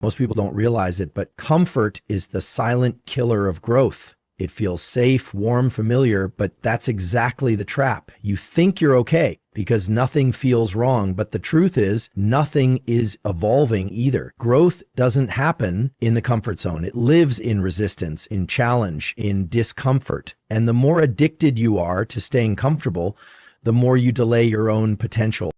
Most people don't realize it, but comfort is the silent killer of growth. It feels safe, warm, familiar, but that's exactly the trap. You think you're okay because nothing feels wrong, but the truth is nothing is evolving either. Growth doesn't happen in the comfort zone. It lives in resistance, in challenge, in discomfort. And the more addicted you are to staying comfortable, the more you delay your own potential.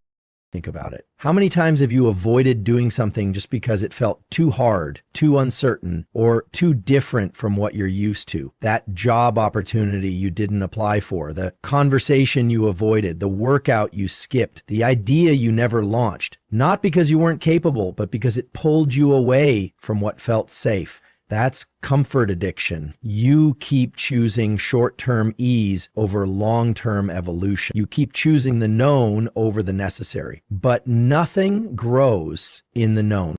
Think about it. How many times have you avoided doing something just because it felt too hard, too uncertain, or too different from what you're used to? That job opportunity you didn't apply for, the conversation you avoided, the workout you skipped, the idea you never launched, not because you weren't capable, but because it pulled you away from what felt safe. That's comfort addiction. You keep choosing short-term ease over long-term evolution. You keep choosing the known over the necessary. But nothing grows in the known.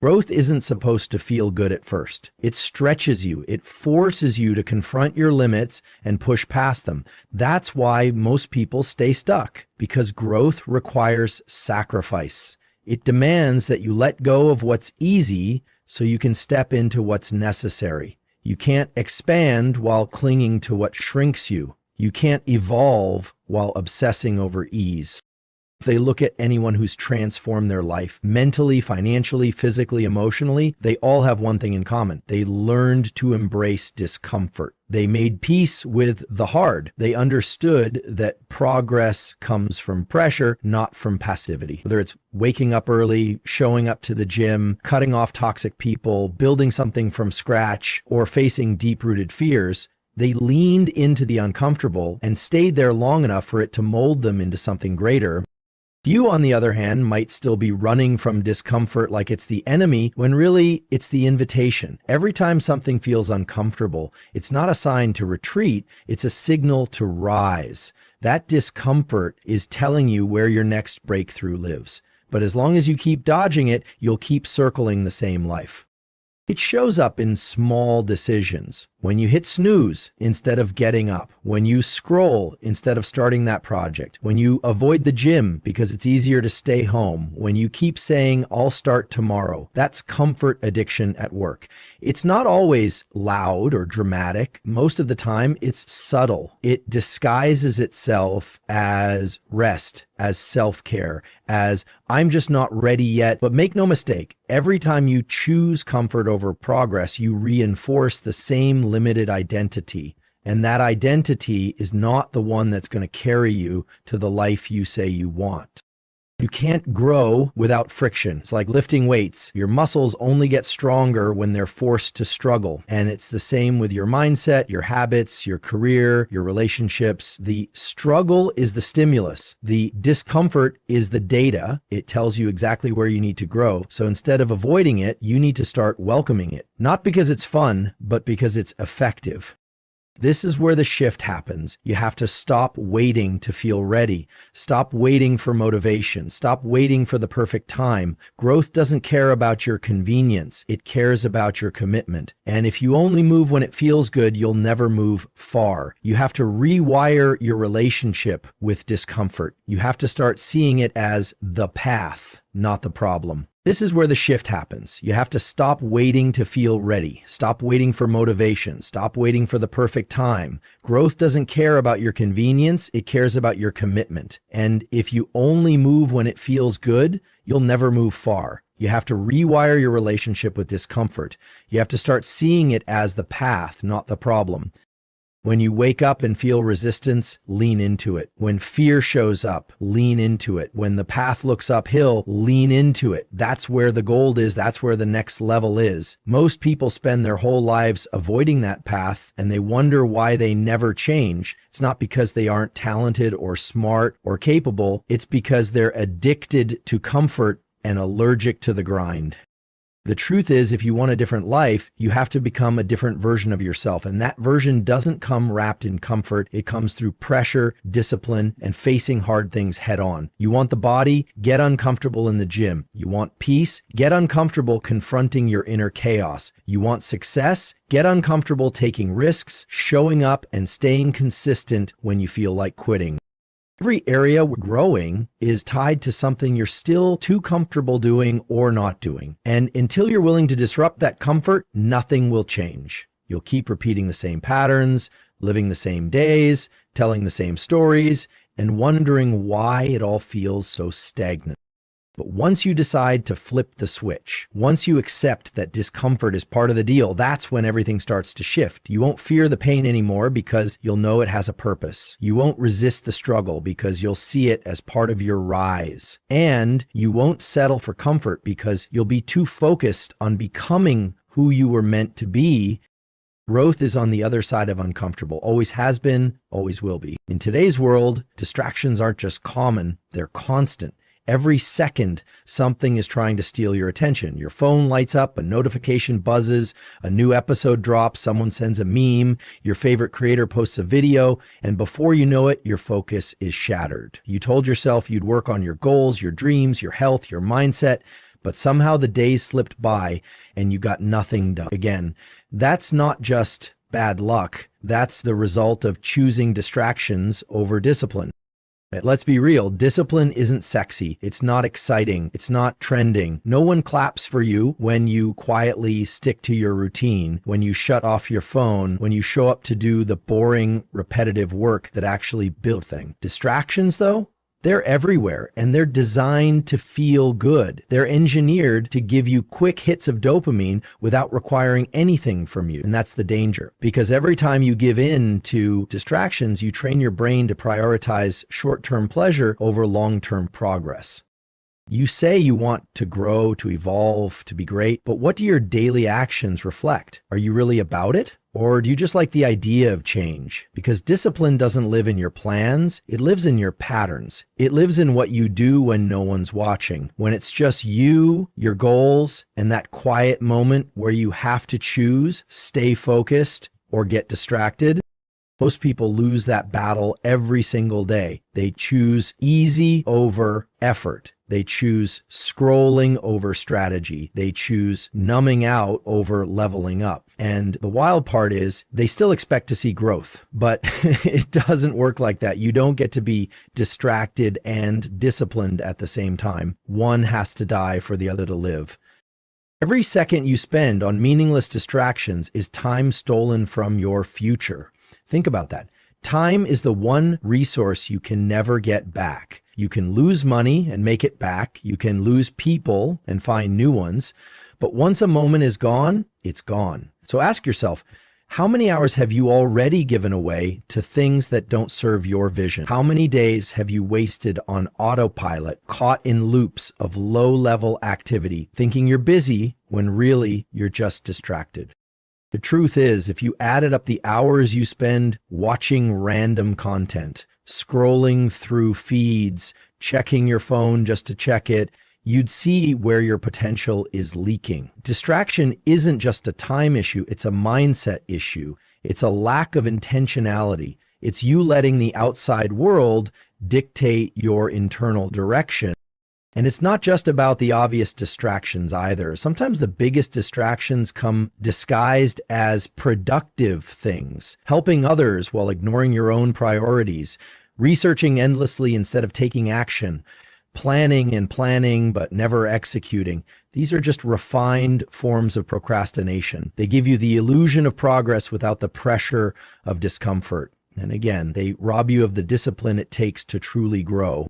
Growth isn't supposed to feel good at first. It stretches you. It forces you to confront your limits and push past them. That's why most people stay stuck, because growth requires sacrifice. It demands that you let go of what's easy so you can step into what's necessary. You can't expand while clinging to what shrinks you. You can't evolve while obsessing over ease. If they look at anyone who's transformed their life mentally, financially, physically, emotionally, they all have one thing in common. They learned to embrace discomfort. They made peace with the hard. They understood that progress comes from pressure, not from passivity. Whether it's waking up early, showing up to the gym, cutting off toxic people, building something from scratch, or facing deep-rooted fears, they leaned into the uncomfortable and stayed there long enough for it to mold them into something greater. You, on the other hand, might still be running from discomfort like it's the enemy, when really it's the invitation. Every time something feels uncomfortable, it's not a sign to retreat, it's a signal to rise. That discomfort is telling you where your next breakthrough lives. But as long as you keep dodging it, you'll keep circling the same life. It shows up in small decisions. When you hit snooze instead of getting up, when you scroll instead of starting that project, when you avoid the gym because it's easier to stay home, when you keep saying, I'll start tomorrow. That's comfort addiction at work. It's not always loud or dramatic. Most of the time, it's subtle. It disguises itself as rest, as self-care, as I'm just not ready yet. But make no mistake, every time you choose comfort over progress, you reinforce the same limited identity. And that identity is not the one that's going to carry you to the life you say you want. You can't grow without friction. It's like lifting weights. Your muscles only get stronger when they're forced to struggle. And it's the same with your mindset, your habits, your career, your relationships. The struggle is the stimulus. The discomfort is the data. It tells you exactly where you need to grow. So instead of avoiding it, you need to start welcoming it. Not because it's fun, but because it's effective. This is where the shift happens. You have to stop waiting to feel ready. Stop waiting for motivation. Stop waiting for the perfect time. Growth doesn't care about your convenience. It cares about your commitment. And if you only move when it feels good, you'll never move far. You have to rewire your relationship with discomfort. You have to start seeing it as the path, not the problem. This is where the shift happens. You have to stop waiting to feel ready. Stop waiting for motivation. Stop waiting for the perfect time. Growth doesn't care about your convenience. It cares about your commitment. And if you only move when it feels good, you'll never move far. You have to rewire your relationship with discomfort. You have to start seeing it as the path, not the problem. When you wake up and feel resistance, lean into it. When fear shows up, lean into it. When the path looks uphill, lean into it. That's where the gold is. That's where the next level is. Most people spend their whole lives avoiding that path, and they wonder why they never change. It's not because they aren't talented or smart or capable. It's because they're addicted to comfort and allergic to the grind. The truth is, if you want a different life, you have to become a different version of yourself. And that version doesn't come wrapped in comfort. It comes through pressure, discipline, and facing hard things head on. You want the body? Get uncomfortable in the gym. You want peace? Get uncomfortable confronting your inner chaos. You want success? Get uncomfortable taking risks, showing up, and staying consistent when you feel like quitting. Every area we're growing is tied to something you're still too comfortable doing or not doing. And until you're willing to disrupt that comfort, nothing will change. You'll keep repeating the same patterns, living the same days, telling the same stories, and wondering why it all feels so stagnant. But once you decide to flip the switch, once you accept that discomfort is part of the deal, that's when everything starts to shift. You won't fear the pain anymore because you'll know it has a purpose. You won't resist the struggle because you'll see it as part of your rise. And you won't settle for comfort because you'll be too focused on becoming who you were meant to be. Growth is on the other side of uncomfortable, always has been, always will be. In today's world, distractions aren't just common, they're constant. Every second, something is trying to steal your attention. Your phone lights up, a notification buzzes, a new episode drops, someone sends a meme, your favorite creator posts a video, and before you know it, your focus is shattered. You told yourself you'd work on your goals, your dreams, your health, your mindset, but somehow the days slipped by and you got nothing done. Again, that's not just bad luck. That's the result of choosing distractions over discipline. Let's be real, discipline isn't sexy, it's not exciting, it's not trending. No one claps for you when you quietly stick to your routine, when you shut off your phone, when you show up to do the boring, repetitive work that actually builds things. Distractions, though? They're everywhere and they're designed to feel good. They're engineered to give you quick hits of dopamine without requiring anything from you. And that's the danger, because every time you give in to distractions, you train your brain to prioritize short-term pleasure over long-term progress. You say you want to grow, to evolve, to be great, but what do your daily actions reflect? Are you really about it? Or do you just like the idea of change? Because discipline doesn't live in your plans, it lives in your patterns. It lives in what you do when no one's watching, when it's just you, your goals, and that quiet moment where you have to choose, stay focused, or get distracted. Most people lose that battle every single day. They choose easy over effort. They choose scrolling over strategy. They choose numbing out over leveling up. And the wild part is they still expect to see growth, but it doesn't work like that. You don't get to be distracted and disciplined at the same time. One has to die for the other to live. Every second you spend on meaningless distractions is time stolen from your future. Think about that. Time is the one resource you can never get back. You can lose money and make it back. You can lose people and find new ones. But once a moment is gone, it's gone. So ask yourself, how many hours have you already given away to things that don't serve your vision? How many days have you wasted on autopilot, caught in loops of low-level activity, thinking you're busy when really you're just distracted? The truth is, if you added up the hours you spend watching random content, scrolling through feeds, checking your phone just to check it, you'd see where your potential is leaking. Distraction isn't just a time issue, it's a mindset issue. It's a lack of intentionality. It's you letting the outside world dictate your internal direction. And it's not just about the obvious distractions either. Sometimes the biggest distractions come disguised as productive things, helping others while ignoring your own priorities, researching endlessly instead of taking action, planning and planning but never executing. These are just refined forms of procrastination. They give you the illusion of progress without the pressure of discomfort. And again, they rob you of the discipline it takes to truly grow.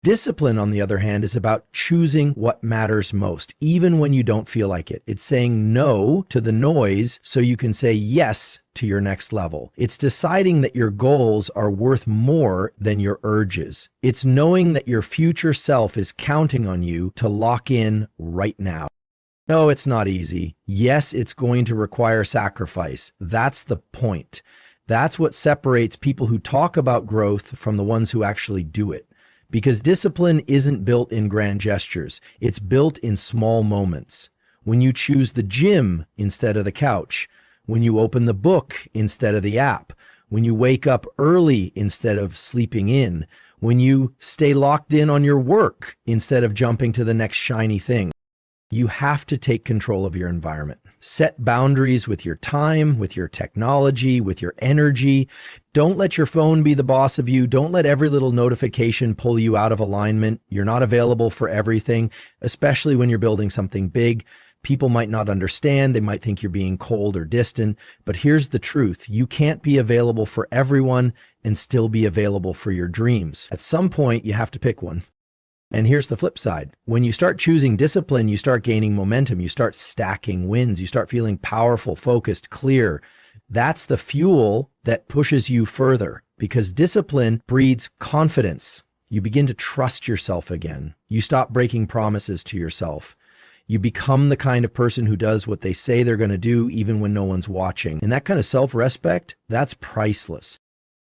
Discipline, on the other hand, is about choosing what matters most, even when you don't feel like it. It's saying no to the noise so you can say yes to your next level. It's deciding that your goals are worth more than your urges. It's knowing that your future self is counting on you to lock in right now. No, it's not easy. Yes, it's going to require sacrifice. That's the point. That's what separates people who talk about growth from the ones who actually do it. Because discipline isn't built in grand gestures. It's built in small moments. When you choose the gym instead of the couch, when you open the book instead of the app, when you wake up early instead of sleeping in, when you stay locked in on your work instead of jumping to the next shiny thing. You have to take control of your environment. Set boundaries with your time, with your technology, with your energy. Don't let your phone be the boss of you. Don't let every little notification pull you out of alignment. You're not available for everything, especially when you're building something big. People might not understand. They might think you're being cold or distant. But here's the truth. You can't be available for everyone and still be available for your dreams. At some point, you have to pick one. And here's the flip side. When you start choosing discipline, you start gaining momentum. You start stacking wins. You start feeling powerful, focused, clear. That's the fuel that pushes you further, because discipline breeds confidence. You begin to trust yourself again. You stop breaking promises to yourself. You become the kind of person who does what they say they're going to do, even when no one's watching. And that kind of self-respect, that's priceless.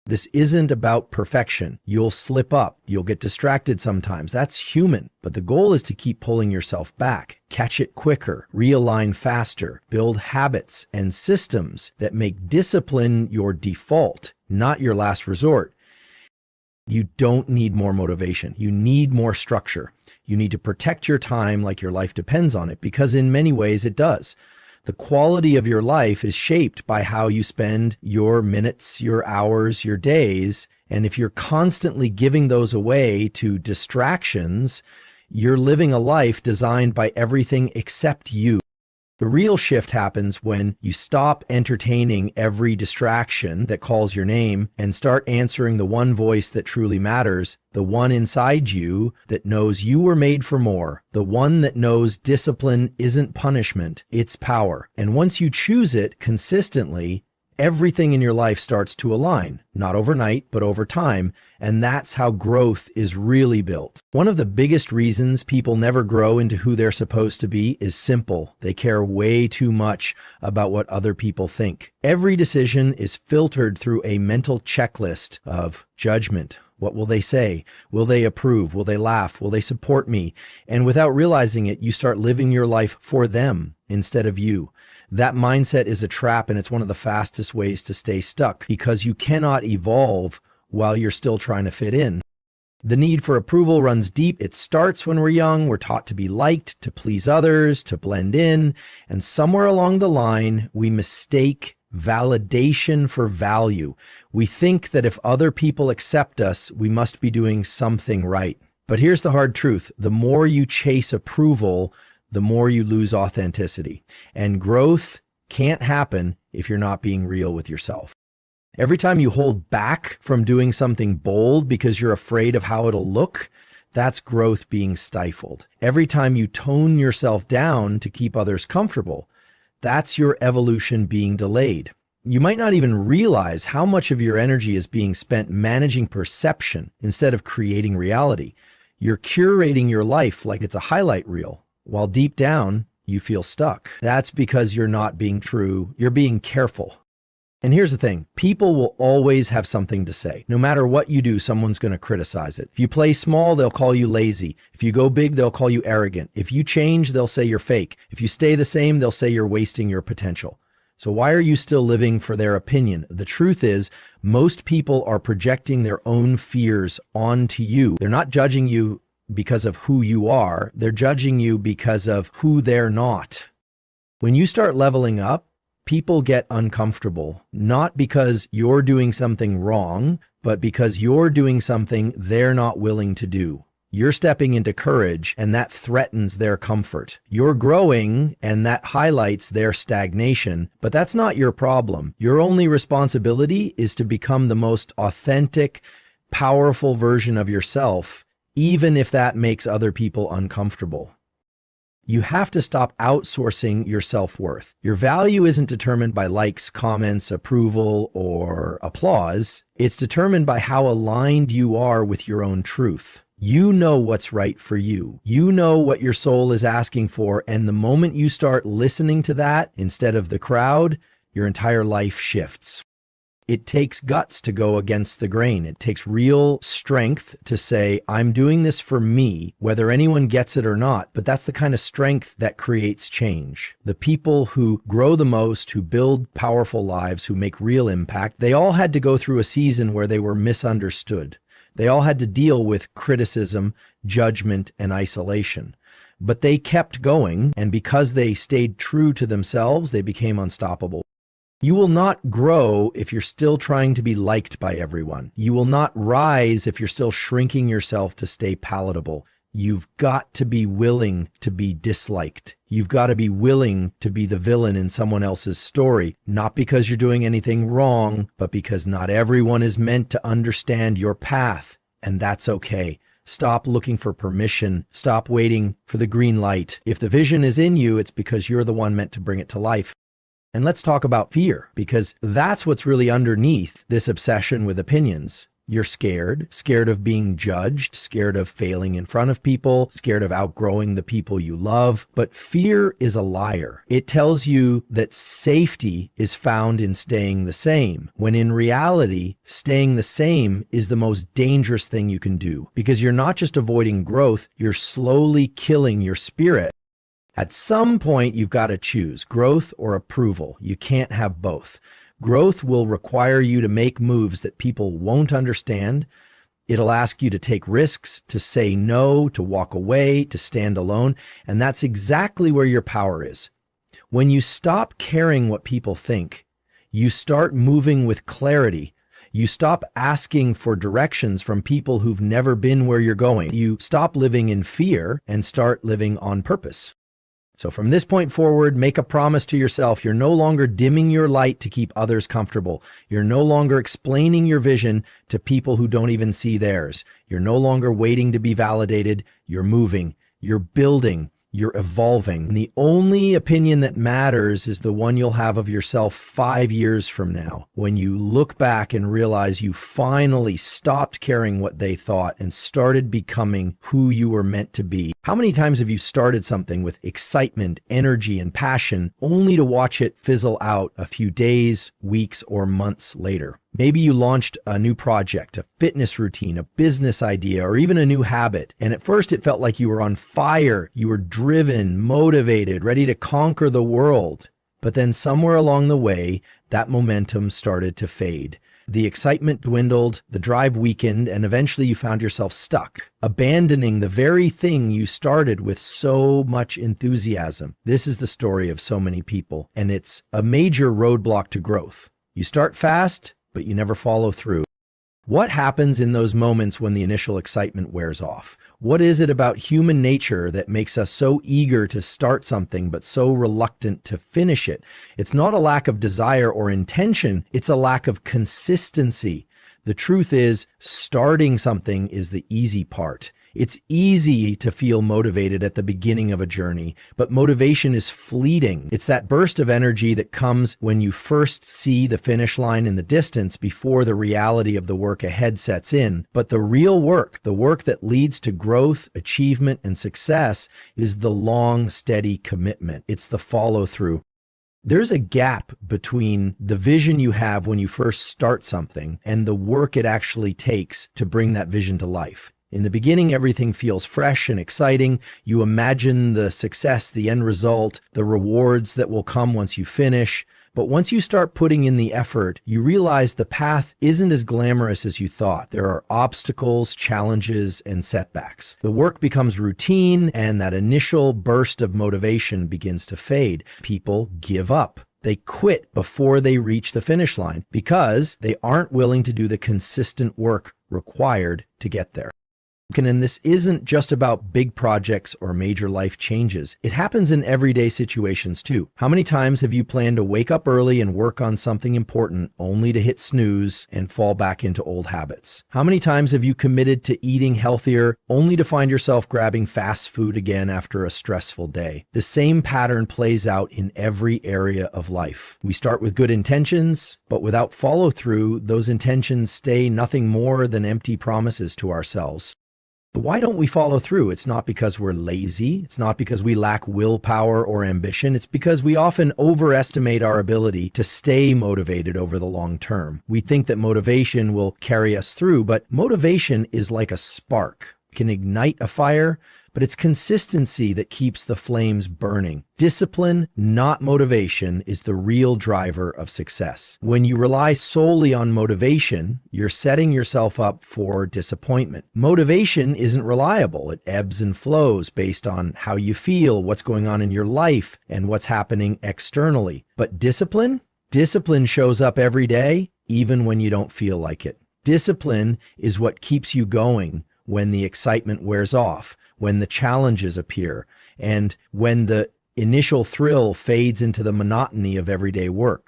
This isn't about perfection. You'll slip up. You'll get distracted sometimes. That's human. But the goal is to keep pulling yourself back, catch it quicker, realign faster, build habits and systems that make discipline your default, not your last resort. You don't need more motivation. You need more structure. You need to protect your time like your life depends on it, because in many ways it does. The quality of your life is shaped by how you spend your minutes, your hours, your days. And if you're constantly giving those away to distractions, you're living a life designed by everything except you. The real shift happens when you stop entertaining every distraction that calls your name and start answering the one voice that truly matters, the one inside you that knows you were made for more, the one that knows discipline isn't punishment, it's power. And once you choose it consistently, everything in your life starts to align, not overnight, but over time. And that's how growth is really built. One of the biggest reasons people never grow into who they're supposed to be is simple. They care way too much about what other people think. Every decision is filtered through a mental checklist of judgment. What will they say? Will they approve? Will they laugh? Will they support me? And without realizing it, you start living your life for them instead of you. That mindset is a trap, and it's one of the fastest ways to stay stuck, because you cannot evolve while you're still trying to fit in. The need for approval runs deep. It starts when we're young. We're taught to be liked, to please others, to blend in. And somewhere along the line, we mistake validation for value. We think that if other people accept us, we must be doing something right. But here's the hard truth. The more you chase approval, the more you lose authenticity. And growth can't happen if you're not being real with yourself. Every time you hold back from doing something bold because you're afraid of how it'll look, that's growth being stifled. Every time you tone yourself down to keep others comfortable, that's your evolution being delayed. You might not even realize how much of your energy is being spent managing perception instead of creating reality. You're curating your life like it's a highlight reel, while deep down, you feel stuck. That's because you're not being true. You're being careful. And here's the thing. People will always have something to say. No matter what you do, someone's going to criticize it. If you play small, they'll call you lazy. If you go big, they'll call you arrogant. If you change, they'll say you're fake. If you stay the same, they'll say you're wasting your potential. So why are you still living for their opinion? The truth is, most people are projecting their own fears onto you. They're not judging you because of who you are. They're judging you because of who they're not. When you start leveling up, people get uncomfortable, not because you're doing something wrong, but because you're doing something they're not willing to do. You're stepping into courage, and that threatens their comfort. You're growing, and that highlights their stagnation, but that's not your problem. Your only responsibility is to become the most authentic, powerful version of yourself, even if that makes other people uncomfortable. You have to stop outsourcing your self-worth. Your value isn't determined by likes, comments, approval, or applause. It's determined by how aligned you are with your own truth. You know what's right for you. You know what your soul is asking for, and the moment you start listening to that instead of the crowd, your entire life shifts. It takes guts to go against the grain. It takes real strength to say, I'm doing this for me, whether anyone gets it or not. But that's the kind of strength that creates change. The people who grow the most, who build powerful lives, who make real impact, they all had to go through a season where they were misunderstood. They all had to deal with criticism, judgment, and isolation. But they kept going, and because they stayed true to themselves, they became unstoppable. You will not grow if you're still trying to be liked by everyone. You will not rise if you're still shrinking yourself to stay palatable. You've got to be willing to be disliked. You've got to be willing to be the villain in someone else's story, not because you're doing anything wrong, but because not everyone is meant to understand your path, and that's okay. Stop looking for permission. Stop waiting for the green light. If the vision is in you, it's because you're the one meant to bring it to life. And let's talk about fear, because that's what's really underneath this obsession with opinions. You're scared of being judged, scared of failing in front of people, scared of outgrowing the people you love. But fear is a liar. It tells you that safety is found in staying the same, when in reality, staying the same is the most dangerous thing you can do, because you're not just avoiding growth, you're slowly killing your spirit. At some point, you've got to choose growth or approval. You can't have both. Growth will require you to make moves that people won't understand. It'll ask you to take risks, to say no, to walk away, to stand alone. And that's exactly where your power is. When you stop caring what people think, you start moving with clarity. You stop asking for directions from people who've never been where you're going. You stop living in fear and start living on purpose. So from this point forward, make a promise to yourself. You're no longer dimming your light to keep others comfortable. You're no longer explaining your vision to people who don't even see theirs. You're no longer waiting to be validated. You're moving. You're building. You're evolving. And the only opinion that matters is the one you'll have of yourself 5 years from now, when you look back and realize you finally stopped caring what they thought and started becoming who you were meant to be. How many times have you started something with excitement, energy, and passion only to watch it fizzle out a few days, weeks, or months later? Maybe you launched a new project, a fitness routine, a business idea, or even a new habit. And at first it felt like you were on fire. You were driven, motivated, ready to conquer the world. But then somewhere along the way, that momentum started to fade. The excitement dwindled, the drive weakened, and eventually you found yourself stuck, abandoning the very thing you started with so much enthusiasm. This is the story of so many people, and it's a major roadblock to growth. You start fast, but you never follow through. What happens in those moments when the initial excitement wears off? What is it about human nature that makes us so eager to start something but so reluctant to finish it? It's not a lack of desire or intention, it's a lack of consistency. The truth is, starting something is the easy part. It's easy to feel motivated at the beginning of a journey, but motivation is fleeting. It's that burst of energy that comes when you first see the finish line in the distance before the reality of the work ahead sets in. But the real work, the work that leads to growth, achievement, and success, is the long, steady commitment. It's the follow-through. There's a gap between the vision you have when you first start something and the work it actually takes to bring that vision to life. In the beginning, everything feels fresh and exciting. You imagine the success, the end result, the rewards that will come once you finish. But once you start putting in the effort, you realize the path isn't as glamorous as you thought. There are obstacles, challenges, and setbacks. The work becomes routine, and that initial burst of motivation begins to fade. People give up. They quit before they reach the finish line because they aren't willing to do the consistent work required to get there. And this isn't just about big projects or major life changes. It happens in everyday situations too. How many times have you planned to wake up early and work on something important only to hit snooze and fall back into old habits? How many times have you committed to eating healthier only to find yourself grabbing fast food again after a stressful day? The same pattern plays out in every area of life. We start with good intentions, but without follow through, those intentions stay nothing more than empty promises to ourselves. But why don't we follow through? It's not because we're lazy. It's not because we lack willpower or ambition. It's because we often overestimate our ability to stay motivated over the long term. We think that motivation will carry us through, but motivation is like a spark. It can ignite a fire, but it's consistency that keeps the flames burning. Discipline, not motivation, is the real driver of success. When you rely solely on motivation, you're setting yourself up for disappointment. Motivation isn't reliable. It ebbs and flows based on how you feel, what's going on in your life, and what's happening externally. But discipline? Discipline shows up every day, even when you don't feel like it. Discipline is what keeps you going when the excitement wears off, when the challenges appear, and when the initial thrill fades into the monotony of everyday work.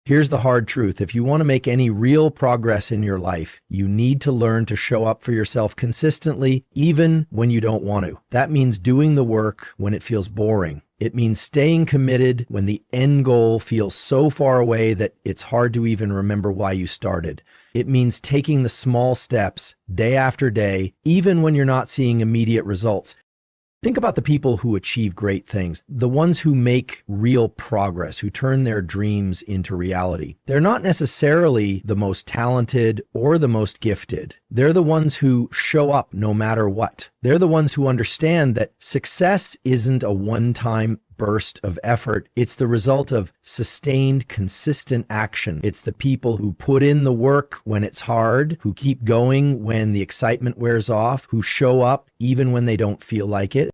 Here's the hard truth. If you want to make any real progress in your life, you need to learn to show up for yourself consistently, even when you don't want to. That means doing the work when it feels boring. It means staying committed when the end goal feels so far away that it's hard to even remember why you started. It means taking the small steps day after day, even when you're not seeing immediate results. Think about the people who achieve great things, the ones who make real progress, who turn their dreams into reality. They're not necessarily the most talented or the most gifted. They're the ones who show up no matter what. They're the ones who understand that success isn't a one-time burst of effort. It's the result of sustained, consistent action. It's the people who put in the work when it's hard, who keep going when the excitement wears off, who show up even when they don't feel like it.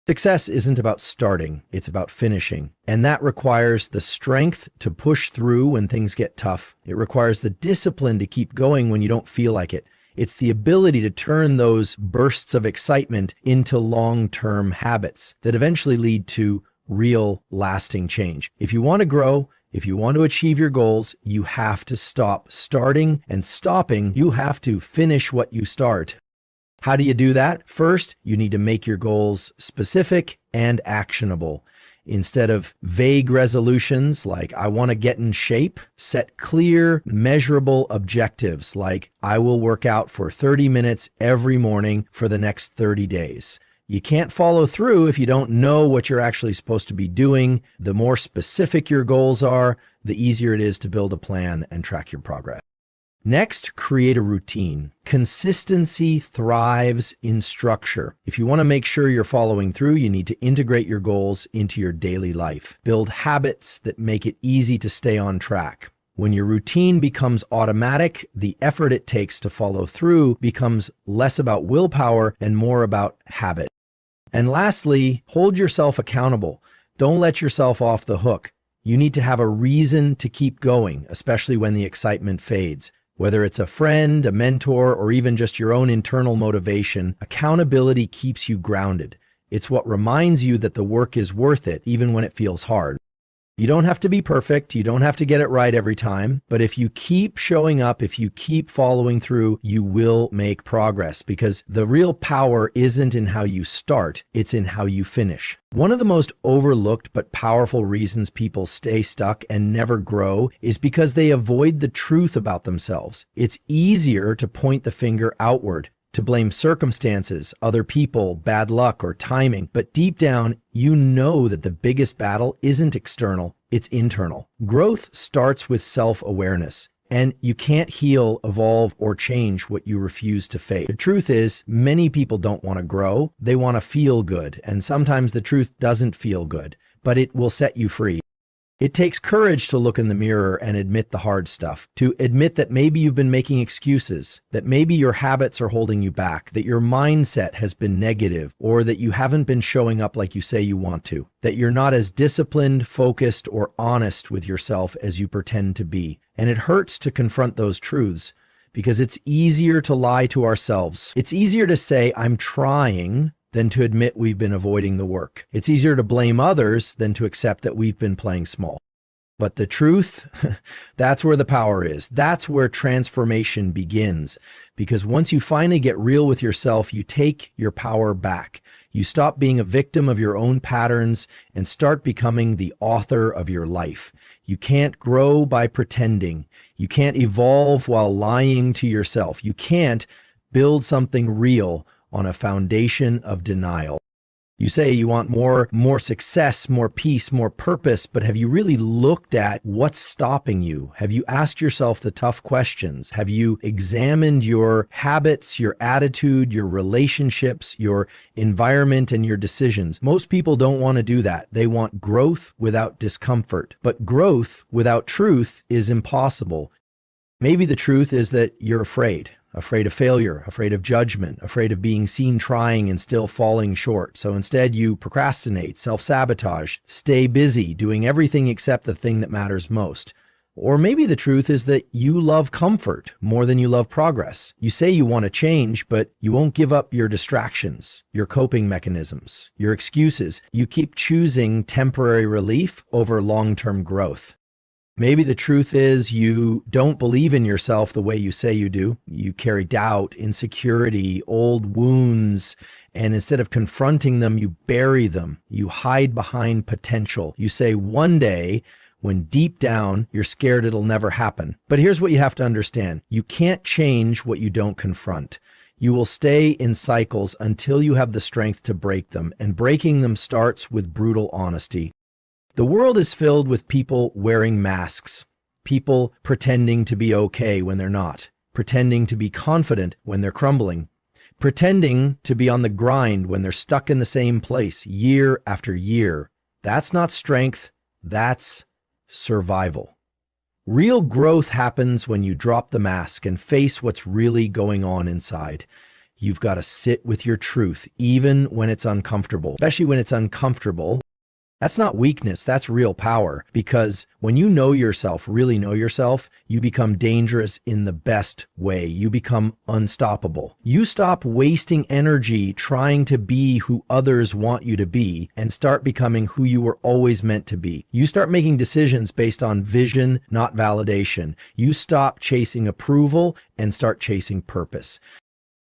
Success isn't about starting, it's about finishing. And that requires the strength to push through when things get tough. It requires the discipline to keep going when you don't feel like it. It's the ability to turn those bursts of excitement into long-term habits that eventually lead to real, lasting change. If you want to grow, if you want to achieve your goals, you have to stop starting and stopping. You have to finish what you start. How do you do that? First, you need to make your goals specific and actionable. Instead of vague resolutions like, I want to get in shape, set clear, measurable objectives like, I will work out for 30 minutes every morning for the next 30 days. You can't follow through if you don't know what you're actually supposed to be doing. The more specific your goals are, the easier it is to build a plan and track your progress. Next, create a routine. Consistency thrives in structure. If you want to make sure you're following through, you need to integrate your goals into your daily life. Build habits that make it easy to stay on track. When your routine becomes automatic, the effort it takes to follow through becomes less about willpower and more about habit. And lastly, hold yourself accountable. Don't let yourself off the hook. You need to have a reason to keep going, especially when the excitement fades. Whether it's a friend, a mentor, or even just your own internal motivation, accountability keeps you grounded. It's what reminds you that the work is worth it, even when it feels hard. You don't have to be perfect. You don't have to get it right every time. But if you keep showing up, if you keep following through, you will make progress, because the real power isn't in how you start, it's in how you finish. One of the most overlooked but powerful reasons people stay stuck and never grow is because they avoid the truth about themselves. It's easier to point the finger outward, to blame circumstances, other people, bad luck, or timing. But deep down, you know that the biggest battle isn't external, it's internal. Growth starts with self-awareness, and you can't heal, evolve, or change what you refuse to face. The truth is, many people don't want to grow, they want to feel good, and sometimes the truth doesn't feel good, but it will set you free. It takes courage to look in the mirror and admit the hard stuff, to admit that maybe you've been making excuses, that maybe your habits are holding you back, that your mindset has been negative, or that you haven't been showing up like you say you want to, that you're not as disciplined, focused, or honest with yourself as you pretend to be. And it hurts to confront those truths, because it's easier to lie to ourselves. It's easier to say, I'm trying, than to admit we've been avoiding the work. It's easier to blame others than to accept that we've been playing small. But the truth, that's where the power is. That's where transformation begins. Because once you finally get real with yourself, you take your power back. You stop being a victim of your own patterns and start becoming the author of your life. You can't grow by pretending. You can't evolve while lying to yourself. You can't build something real on a foundation of denial. You say you want more success, more peace, more purpose, but have you really looked at what's stopping you? Have you asked yourself the tough questions? Have you examined your habits, your attitude, your relationships, your environment, and your decisions? Most people don't want to do that. They want growth without discomfort, but growth without truth is impossible. Maybe the truth is that you're afraid of failure, afraid of judgment, afraid of being seen trying and still falling short. So instead you procrastinate, self-sabotage, stay busy, doing everything except the thing that matters most. Or maybe the truth is that you love comfort more than you love progress. You say you want to change, but you won't give up your distractions, your coping mechanisms, your excuses. You keep choosing temporary relief over long-term growth. Maybe the truth is you don't believe in yourself the way you say you do. You carry doubt, insecurity, old wounds, and instead of confronting them, you bury them. You hide behind potential. You say one day, when deep down you're scared it'll never happen. But here's what you have to understand. You can't change what you don't confront. You will stay in cycles until you have the strength to break them, and breaking them starts with brutal honesty. The world is filled with people wearing masks, people pretending to be okay when they're not, pretending to be confident when they're crumbling, pretending to be on the grind when they're stuck in the same place year after year. That's not strength, that's survival. Real growth happens when you drop the mask and face what's really going on inside. You've got to sit with your truth, even when it's uncomfortable, especially when it's uncomfortable. That's not weakness, that's real power, because when you know yourself, really know yourself, you become dangerous in the best way. You become unstoppable. You stop wasting energy trying to be who others want you to be and start becoming who you were always meant to be. You start making decisions based on vision, not validation. You stop chasing approval and start chasing purpose.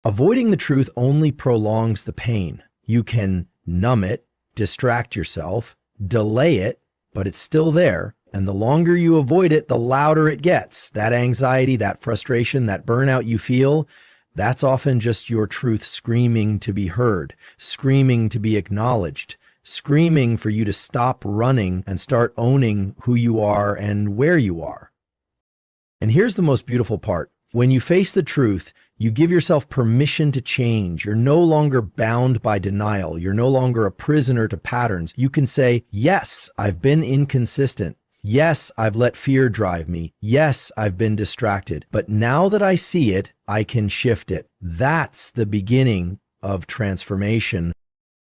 Avoiding the truth only prolongs the pain. You can numb it, distract yourself, delay it, but it's still there. And the longer you avoid it, the louder it gets. That anxiety, that frustration, that burnout you feel, that's often just your truth screaming to be heard, screaming to be acknowledged, screaming for you to stop running and start owning who you are and where you are. And here's the most beautiful part. When you face the truth, you give yourself permission to change. You're no longer bound by denial. You're no longer a prisoner to patterns. You can say, yes, I've been inconsistent. Yes, I've let fear drive me. Yes, I've been distracted. But now that I see it, I can shift it. That's the beginning of transformation.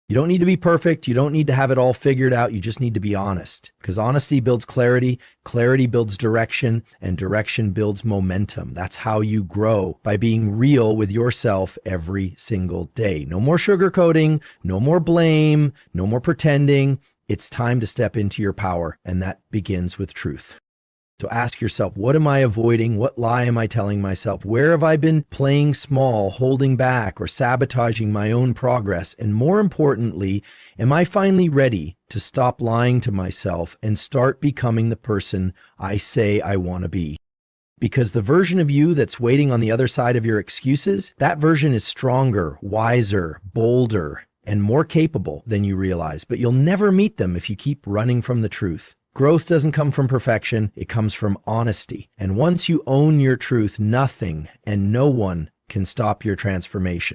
You don't need to be perfect. You don't need to have it all figured out. You just need to be honest, because honesty builds clarity, clarity builds direction, and direction builds momentum. That's how you grow, by being real with yourself every single day. No more sugarcoating, no more blame, no more pretending. It's time to step into your power, and that begins with truth. So ask yourself, what am I avoiding? What lie am I telling myself? Where have I been playing small, holding back, or sabotaging my own progress? And more importantly, am I finally ready to stop lying to myself and start becoming the person I say I want to be? Because the version of you that's waiting on the other side of your excuses, that version is stronger, wiser, bolder, and more capable than you realize. But you'll never meet them if you keep running from the truth. Growth doesn't come from perfection, it comes from honesty. And once you own your truth, nothing and no one can stop your transformation.